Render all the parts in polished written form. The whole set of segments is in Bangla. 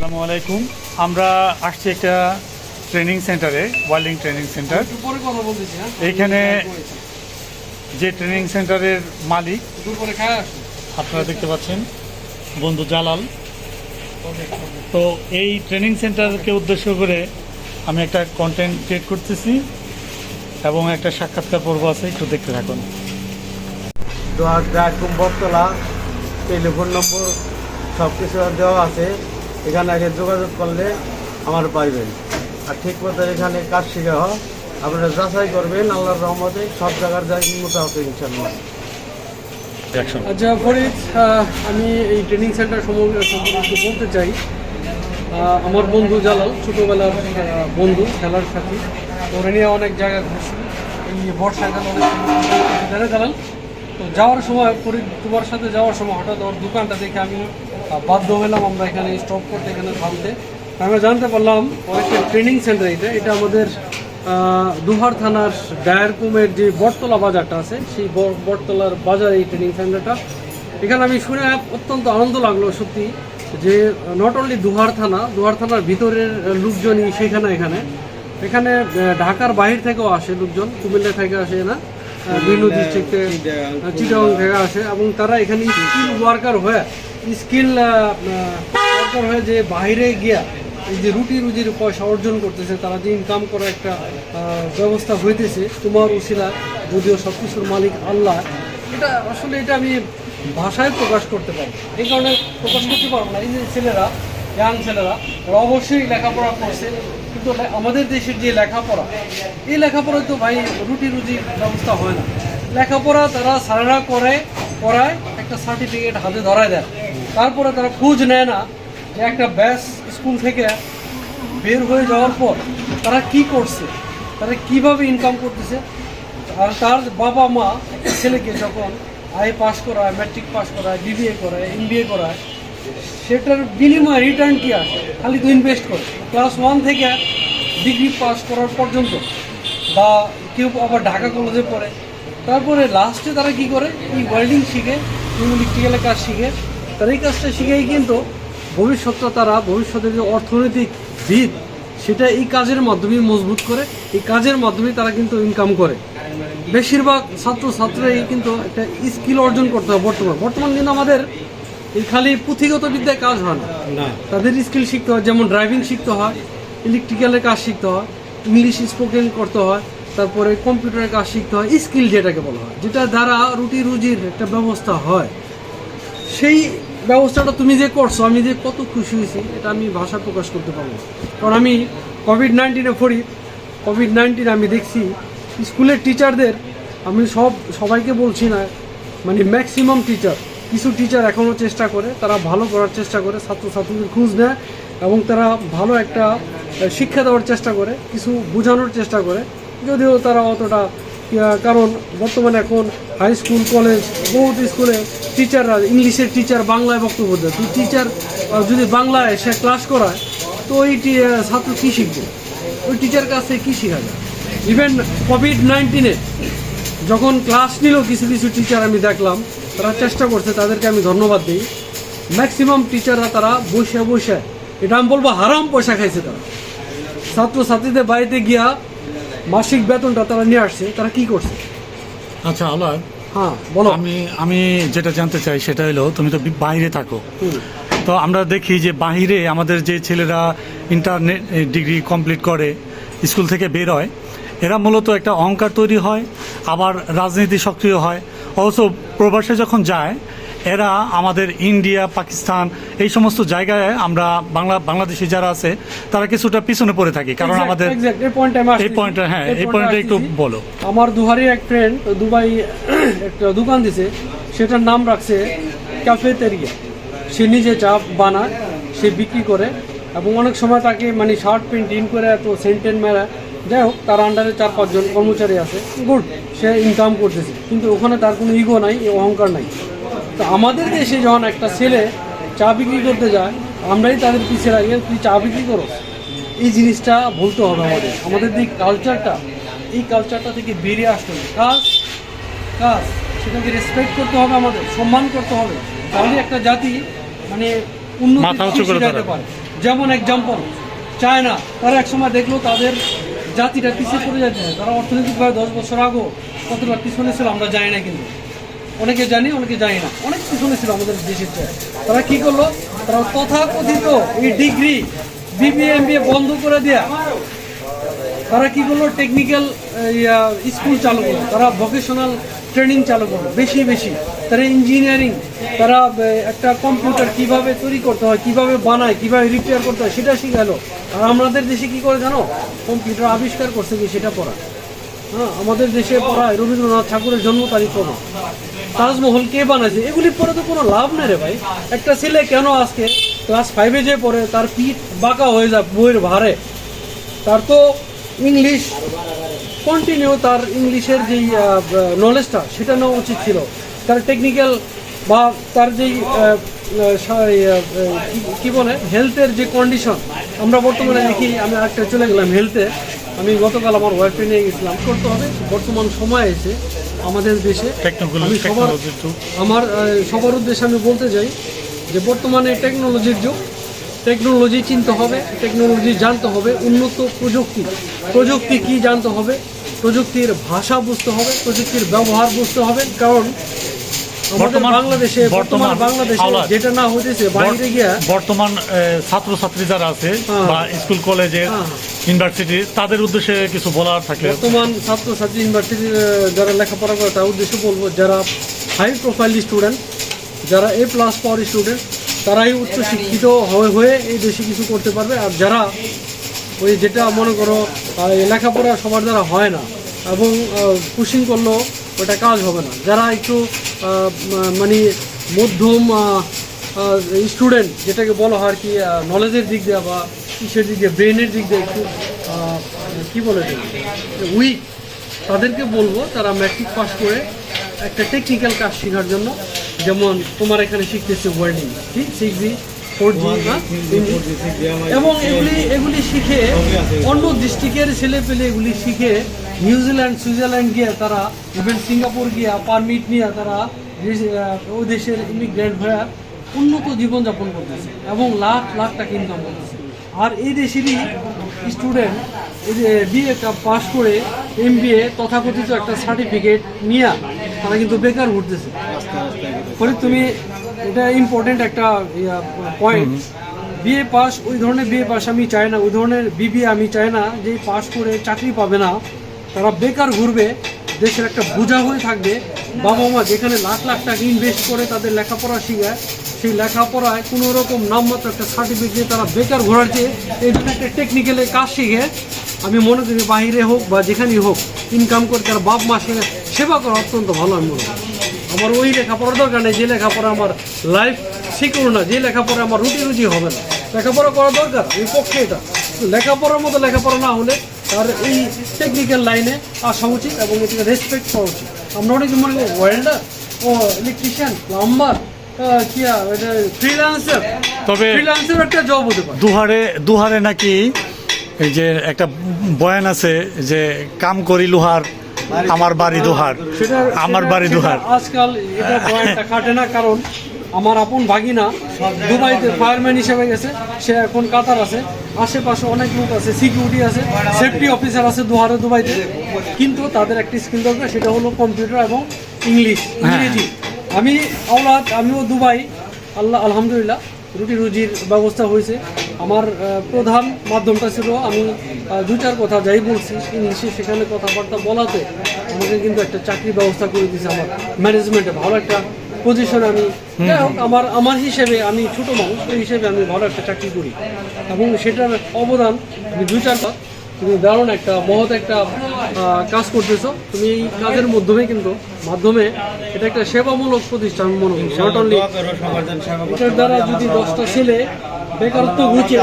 আসসালামু আলাইকুম। আমরা আসছি একটা ট্রেনিং সেন্টারে, ওয়েল্ডিং ট্রেনিং সেন্টার। এইখানে যে ট্রেনিং সেন্টারের মালিক আপনারা দেখতে পাচ্ছেন, বন্ধু জালাল। তো এই ট্রেনিং সেন্টারকে উদ্দেশ্য করে আমি একটা কন্টেন্ট ক্রিয়েট করতেছি এবং একটা সাক্ষাৎকার পর্ব আছে, একটু দেখতে থাকুন। বটতলা, টেলিফোন নম্বর সব কিছু দেওয়া আছে। এখানে আগে যোগাযোগ করলে আমার পাইবেন। আর ঠিক মতো এখানে কাজ শেখা হয়, আপনারা যাচাই করবেন। আল্লাহর রহমতে সব জায়গার জায়গা মতো হবে ইনশাআল্লাহ। আচ্ছা ফরিদ, আমি এই ট্রেনিং সেন্টার সম্পর্কে বলতে চাই। আমার বন্ধু জালাল, ছোটোবেলার বন্ধু, খেলার সাথী। ওরা নিয়ে অনেক জায়গা ঘুরছি। এই বর্ষাকাল অনেক জানে জালাল। তো যাওয়ার সময় ফরিদ, তোমার সাথে যাওয়ার সময় হঠাৎ ওর দোকানটা দেখে আমি বাধ্য হলাম আমরা এখানে স্টপ করতে, এখানে থামতে। আমরা জানতে পারলাম একটা ট্রেনিং সেন্টার। এটা আমাদের দুহার থানার ডায়ারকুমের যে বটতলা বাজারটা আছে, সেই বটতলার বাজার এই ট্রেনিং সেন্টারটা। এখানে আমি শুনে অত্যন্ত আনন্দ লাগলো সত্যি, যে নট অনলি দুহার থানার ভিতরের লোকজনই সেখানে এখানে ঢাকার বাহির থেকেও আসে লোকজন, কুমিল্লা থেকে আসে না, বিভিন্ন ডিস্ট্রিক্টে, চিটাগং থেকে আসে। এবং তারা এখানে স্কিল ওয়ার্কার হয়ে যে বাইরে গিয়া এই যে রুজির পয়সা অর্জন করতেছে, তারা যে ইনকাম করার একটা ব্যবস্থা হইতেছে তোমার উসিলা, যদিও সব কিছুর মালিক আল্লাহ। এটা আসলে আমি ভাষায় প্রকাশ করতে পারি, এই কারণে প্রকাশ করতে পারবো না। এই যে ইয়াং ছেলেরা ওরা অবশ্যই লেখাপড়া করছে, কিন্তু আমাদের দেশের যে লেখাপড়া, এই লেখাপড়ায় তো ভাই রুজির ব্যবস্থা হয় না। লেখাপড়া তারা সারারা করায় একটা সার্টিফিকেট হাতে ধরায় দেয়, তারপরে তারা খোঁজ নেয় না যে একটা ব্যাস স্কুল থেকে বের হয়ে যাওয়ার পর তারা কি করছে, তারা কিভাবে ইনকাম করতেছে। আর তার বাবা মা একটা ছেলেকে যখন পাস করায়, ম্যাট্রিক পাস করায়, বিবিএ করায়, এমবিএ করায়, সেটার বিনিময়ে রিটার্ন কি আসে? খালি তো ইনভেস্ট করে ক্লাস 1 থেকে ডিগ্রি পাস করার পর্যন্ত, বা কেউ আবার ঢাকা কলেজে পড়ে। তারপরে লাস্টে তারা কি করে, এই ওয়েল্ডিং শিখে, ইলেকট্রিক্যালের কাজ শিখে। তারা এই কাজটা শিখেই কিন্তু ভবিষ্যতের যে অর্থনৈতিক ভিত, সেটা এই কাজের মাধ্যমে মজবুত করে। এই কাজের মাধ্যমে তারা কিন্তু ইনকাম করে। বেশিরভাগ ছাত্রছাত্রীরাই কিন্তু একটা স্কিল অর্জন করতে হয়। বর্তমান কিন্তু আমাদের এই খালি পুঁথিগত বিদ্যায় কাজ হয় না, তাদের স্কিল শিখতে হয়। যেমন ড্রাইভিং শিখতে হয়, ইলেকট্রিক্যালের কাজ শিখতে হয়, ইংলিশ স্পোকেন করতে হয়, তারপরে কম্পিউটারের কাজ শিখতে হয়। স্কিল যেটাকে বলা হয়, যেটা দ্বারা রুজির একটা ব্যবস্থা হয়। সেই ব্যবস্থাটা তুমি যে করছো, আমি যে কত খুশি হয়েছি, এটা আমি ভাষা প্রকাশ করতে পারবো। কারণ আমি কোভিড-19 আমি দেখছি স্কুলের টিচারদের, আমি সবাইকে বলছি না, মানে ম্যাক্সিমাম টিচার, কিছু টিচার এখনও চেষ্টা করে, তারা ভালো করার চেষ্টা করে, ছাত্রছাত্রীদের খোঁজ নেয় এবং তারা ভালো একটা শিক্ষা দেওয়ার চেষ্টা করে, কিছু বোঝানোর চেষ্টা করে। যদিও তারা অতটা, কারণ বর্তমানে এখন হাই স্কুল, কলেজ, বহুত স্কুলে টিচাররা ইংলিশের টিচার বাংলায় বক্তব্য দেয়। তো টিচার যদি বাংলায় সে ক্লাস করায়, তো ওই ছাত্র কী শিখবে? ওই টিচার কাছে কী শেখা যায়? ইভেন কোভিড-19 যখন ক্লাস নিল কিছু টিচার আমি দেখলাম, তারা চেষ্টা করছে, তাদেরকে আমি ধন্যবাদ দিই। ম্যাক্সিমাম টিচাররা তারা বসে এটা আমি বলবো হারাম পয়সা খাইছে। তারা ছাত্রছাত্রীদের বাড়িতে গিয়া মাসিক বেতনটা তারা নিয়ে আসছে। তারা কি করছে? আচ্ছা আলাদ, হ্যাঁ বলো। আমি যেটা জানতে চাই সেটা হলো, তুমি তো বাইরে থাকো, তো আমরা দেখি যে বাহিরে আমাদের যে ছেলেরা ইন্টারনেট ডিগ্রি কমপ্লিট করে, স্কুল থেকে বের হয়, এরা মূলত একটা অহংকার তৈরি হয়, আবার রাজনীতি সক্রিয় হয়। অবশ্য প্রবাসে যখন যায়, এরা আমাদের ইন্ডিয়া, পাকিস্তান, এই সমস্ত জায়গায় আমরা বাংলাদেশি যারা আছে, তারা কিছুটা পিছনে পড়ে থাকি। কারণ আমাদের এই পয়েন্টটা একটু বলো। আমার দুহারি এক ফ্রেন্ড দুবাই একটা দোকান দিছে, সেটার নাম রাখছে ক্যাফেতেরিয়া। সে নিজে চা বানায়, সে বিক্রি করে, এবং অনেক সময় তাকে মানে শার্ট প্যান্ট ইন করে এত সেন্টেন মেরা, যাই হোক, তার আন্ডারে 4-5 জন কর্মচারী আছে, গুড, সে ইনকাম করতেছে। কিন্তু ওখানে তার কোনো ইগো নাই, অহংকার নাই। তো আমাদের দেশে যখন একটা ছেলে চা বিক্রি করতে যায়, আমরাই তাদের পিছিয়ে লাগে, তুই চা বিক্রি করো। এই জিনিসটা বলতে হবে আমাদের যে কালচারটা, এই কালচারটা থেকে বেরিয়ে আসতে হবে। কাজ সেটাকে রেসপেক্ট করতে হবে, আমাদের সম্মান করতে হবে, তাহলে একটা জাতি মানে উন্নতি পারে। যেমন এক্সাম্পল চায়না, তারা একসময় দেখলো তাদের জাতিটা পিছিয়ে পড়ে যাচ্ছে, তারা অর্থনৈতিকভাবে 10 বছর আগেও কতটা পিছনে ছিল আমরা জানি না, কিন্তু অনেকে জানি অনেকে জানি না, অনেক পিছনে ছিল আমাদের দেশের চেয়ে। তারা কি করলো, তারা তথাকথিত এই ডিগ্রি বিবিএ এমবিএ বন্ধ করে দেয়া তারা কি করলো, টেকনিক্যাল স্কুল চালু করলো, তারা ভোকেশনাল ট্রেনিং চালু করলো বেশি বেশি, তারা ইঞ্জিনিয়ারিং, তারা একটা কম্পিউটার কিভাবে তৈরি করতে হয়, কিভাবে বানায়, কিভাবে রিপেয়ার করতে হয় সেটা শিখালো। আর আমাদের দেশে কি করে জানো, কম্পিউটার আবিষ্কার করছে কি সেটা পড়া। হ্যাঁ, আমাদের দেশে পড়ায় রবীন্দ্রনাথ ঠাকুরের জন্ম তারিখ কবে, তাজমহল কে বানাইছে, এগুলি পরে তো কোনো লাভ নেই রে ভাই। একটা ছেলে কেন আজকে ক্লাস 5-এ যে পড়ে তার পিঠ বাঁকা হয়ে যায় বইয়ের ভারে, তার তো ইংলিশ কন্টিনিউ, তার ইংলিশের যেই নলেজটা সেটা নেওয়া উচিত ছিল, তার টেকনিক্যাল বা তার যেই কি বলে হেলথের যে কন্ডিশন আমরা বর্তমানে দেখি। আমি আরেকটা চলে গেলাম হেলথে, আমি গতকাল আমার ওয়াইফকে নিয়ে গেছিলাম। করতে হবে বর্তমান সময় এসে আমাদের দেশে সবার উদ্দেশ্যে আমি বলতে চাই যে বর্তমানে টেকনোলজির যুগ, টেকনোলজি চিনতে হবে, টেকনোলজি জানতে হবে, উন্নত প্রযুক্তি কি জানতে হবে, প্রযুক্তির ভাষা বুঝতে হবে, প্রযুক্তির ব্যবহার বুঝতে হবে। কারণ বাংলাদেশে যেটা না হতেছে বাইরে গিয়া বর্তমান ছাত্রছাত্রী যারা আছে বা স্কুল কলেজে ইউনিভার্সিটি, তাদের উদ্দেশ্যে কিছু বলার থাকলে। বর্তমান ছাত্রছাত্রী ইউনিভার্সিটি যারা লেখাপড়া করে তার উদ্দেশ্যে বলবো, যারা হাই প্রোফাইল স্টুডেন্ট, যারা A+ পাওয়ার স্টুডেন্ট, তারাই উচ্চ শিক্ষিত হয়ে এই দেশে কিছু করতে পারবে। আর যারা ওই যেটা মনে করো লেখাপড়া সবার দ্বারা হয় না এবং পুশিং করলেও ওটা কাজ হবে না, যারা একটু মানে মধ্যম স্টুডেন্ট যেটাকে বলা হয় আর কি, নলেজের দিক দিয়ে বা কিসের দিক দিয়ে, ব্রেনের দিক দিয়ে একটু কী বলে উইক, তাদেরকে বলবো তারা ম্যাট্রিক পাস করে একটা টেকনিক্যাল কাজ শেখার জন্য, যেমন তোমার এখানে শিখতেছে ওয়েল্ডিং, ঠিক 6G 4G, এবং এগুলি শিখে অন্য ডিস্ট্রিক্টের ছেলে পেলে এগুলি শিখে নিউজিল্যান্ড সুইজারল্যান্ড গিয়ে, তারা ইভেন সিঙ্গাপুর গিয়া পারমিট নিয়ে তারা ওই দেশের ইমিগ্রেন্ট হয়ে উন্নত জীবনযাপন করতেছে এবং লাখ লাখ টাকা ইনকাম করতেছে। আর এই দেশেরই স্টুডেন্ট বিএ পাস করে MBA তথাকথিত একটা সার্টিফিকেট নিয়ে তারা কিন্তু বেকার ঘুরতেছে। ফলে তুমি এটা ইম্পর্টেন্ট একটা পয়েন্ট, বিএ পাস, ওই ধরনের বিএ পাস আমি চাই না, ওই ধরনের বিবিএ আমি চাই না যে পাস করে চাকরি পাবে না, তারা বেকার ঘুরবে, দেশের একটা বোঝা হয়ে থাকবে। বাবা মা যেখানে লাখ লাখ টাকা ইনভেস্ট করে তাদের লেখাপড়া শিখায়, সেই লেখাপড়ায় কোনো রকম নামমাত্র একটা সার্টিফিকেট দিয়ে তারা বেকার ঘোরার চেয়ে এই জন্য একটা টেকনিক্যালের কাজ শিখে, আমি মনে করি বাইরে হোক বা যেখানেই হোক ইনকাম করে তার বাপ মা সেবা করা অত্যন্ত ভালো। আমি মনে করি আমার ওই লেখাপড়ার দরকার নেই যে লেখাপড়া আমার লাইফ শিখুন না, যে লেখাপড়া আমার রুজি হবে না, লেখাপড়া করা দরকার এই পক্ষে। এটা লেখাপড়ার মতো লেখাপড়া না হলে তার এই টেকনিক্যাল লাইনে আসা উচিত এবং এটাকে রেসপেক্ট করা উচিত। আমরা অনেকে মনে করি ওয়েল্ডার, ইলেকট্রিশিয়ান, প্লাম্বার, ফ্রিল্যান্সার, তবে ফ্রিল্যান্সার একটা জব হতে পারে। দুহারে নাকি এই যে একটা বয়ান আছে যে কাম করি লোহার, আমার বাড়ি দুহার, আমার বাড়ি দুহার। আজকাল এটা বয়ানটা কাটে না, কারণ আমার আপন ভাগিনা দুবাইতে ফায়ারম্যান হিসেবে গেছে, সে এখন কাতার আছে, আশেপাশে অনেক লোক আছে, সিকিউরিটি আছে, সেফটি অফিসার আছে দুবাইতে, কিন্তু তাদের একটা স্কিল দরকার, সেটা হলো কম্পিউটার এবং ইংরেজি। আমিও দুবাই, আলহামদুলিল্লাহ রুজির ব্যবস্থা হয়েছে। আমার প্রধান মাধ্যমটা ছিল আমি 2-4 কথা যাই বলছি ইংলিশে, সেখানে কথাবার্তা বলাতে আমাকে কিন্তু একটা চাকরি ব্যবস্থা করে দিয়েছে, আমার ম্যানেজমেন্টে ভালো একটা পজিশনে। আমি যাই হোক আমার হিসেবে, আমি ছোটো মানুষ, ওই হিসেবে আমি ভালো একটা চাকরি করি এবং সেটার অবদান তুমি 2-4 তুমি দারুণ একটা মহৎ একটা কাজ করতেছো। তুমি এই কাজের মাধ্যমে এটা একটা সেবামূলক প্রতিষ্ঠান মনে করি। নট অনলি এটার দ্বারা যদি 10টা ছেলে বেকারত্ব ঘুচে,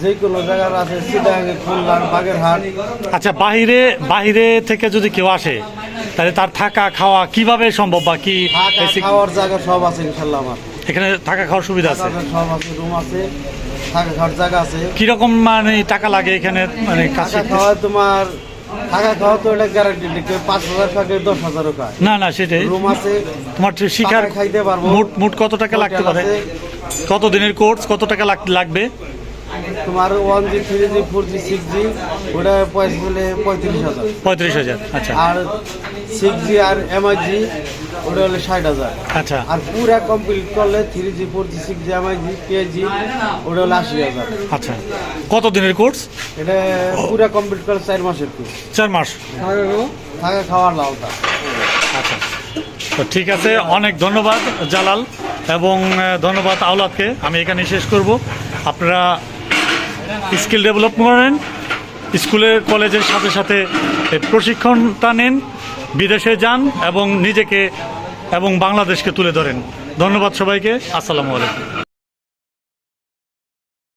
যে কোনো জায়গার আছে, সিটাগাং, খুলনা, বাগেরহাট। আচ্ছা, বাহিরে থেকে যদি কেউ আসে তাহলে তার থাকা খাওয়া কিভাবে সম্ভব, বা কি খাওয়ার জায়গা সব আছে ইনশাল্লাহ। আমার এখানে থাকা খাওয়ার সুবিধা আছে, সব আছে, রুম আছে, থাকা খাওয়ার জায়গা আছে। কিরকম মানে টাকা লাগে এখানে, মানে থাকা খাওয়া তোমার থাকা খাওয়া তো এটা গ্যারান্টি নেই, কেউ 5,000 খায়, কেউ 10,000 খায়। না না সেটাই, রুম আছে, তোমার শিখার টাকা খাইতে পারবো। মোট কত টাকা লাগতে পারে, হোটেল কত দিনের কোর্স, কত টাকা লাগবে? তোমার 1G 3G 4G 6G ওটা পয়সা বলে 35,000, 35,000। আচ্ছা আর 6G আর MIG ওটা হলে 60,000। আচ্ছা আর পুরা কমপ্লিট করলে 3G 4G 6G MIG PG ওটা হলে 80,000। আচ্ছা, কত দিনের কোর্স? এটা পুরা কমপ্লিট করলে 4 মাসের কোর্স, 4 মাস। থাকা খাওয়ার লাউটা। আচ্ছা, তো ঠিক আছে, অনেক ধন্যবাদ জালাল এবং ধন্যবাদ আওলাদকে। আমি এখানে শেষ করব। আপনারা স্কিল ডেভেলপ করেন, স্কুলের কলেজের সাথে সাথে প্রশিক্ষণটা নেন, বিদেশে যান এবং নিজেকে এবং বাংলাদেশকে তুলে ধরেন। ধন্যবাদ সবাইকে, আসসালামু আলাইকুম।